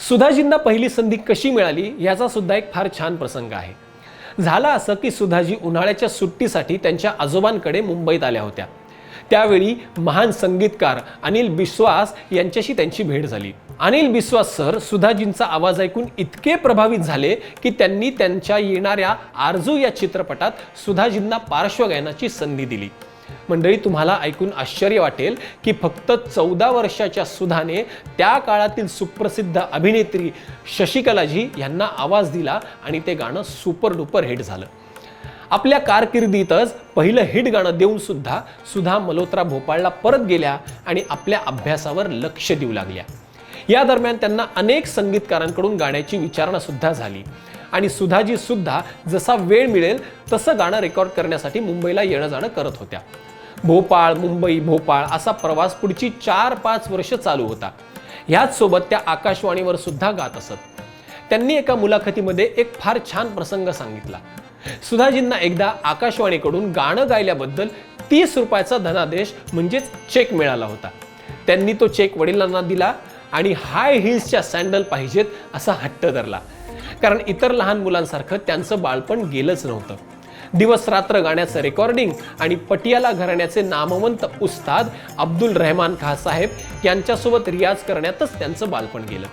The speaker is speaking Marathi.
सुधाजींना पहिली संधी कशी मिळाली याचा सुद्धा एक फार छान प्रसंग आहे। झालं असं की सुधाजी उन्हाळ्याच्या सुट्टीसाठी त्यांच्या आजोबांकडे मुंबईत आल्या होत्या। त्यावेळी महान संगीतकार अनिल बिस्वास यांच्याशी त्यांची भेट झाली। अनिल बिस्वास सर सुधाजींचा आवाज ऐकून इतके प्रभावित झाले की त्यांनी त्यांच्या येणाऱ्या आरजू या चित्रपटात सुधाजींना पार्श्वगायनाची संधी दिली। मंडळी, तुम्हाला ऐकून आश्चर्य वाटेल की फक्त 14 वर्षाच्या सुधाने त्या काळातील सुप्रसिद्ध अभिनेत्री शशिकलाजी यांना आवाज दिला आणि ते गाणं सुपर डुपर हिट झालं। आपल्या कारकिर्दीतच पहिलं हिट गाणं देऊन सुद्धा सुधा मल्होत्रा भोपाळला परत गेल्या आणि आपल्या अभ्यासावर लक्ष देऊ लागल्या। या दरम्यान त्यांना अनेक संगीतकारांकडून गाण्याची विचारणा सुद्धा झाली आणि सुधाजी सुद्धा जसा वेळ मिळेल तसं गाणं रेकॉर्ड करण्यासाठी मुंबईला येणं जाणं करत होत्या। भोपाळ मुंबई भोपाळ असा प्रवास पुढची 4-5 वर्ष चालू होता। ह्याच सोबत त्या आकाशवाणीवर सुद्धा गात असत। त्यांनी एका मुलाखतीमध्ये एक फार छान प्रसंग सांगितला। सुधाजींना एकदा आकाशवाणीकडून गाणं गायल्याबद्दल 30 रुपयाचा धनादेश म्हणजेच चेक मिळाला होता। त्यांनी तो चेक वडिलांना दिला आणि हाय हिल्सच्या सँडल पाहिजेत असा हट्ट धरला, कारण इतर लहान मुलांसारखं त्यांचं बाळपण गेलंच नव्हतं। दिवस रात्र गाण्याचं रेकॉर्डिंग आणि पटियाला घराण्याचे नामवंत उस्ताद अब्दुल रहमान खान साहेब यांच्यासोबत रियाज करण्यातच त्यांचं बालपण गेलं।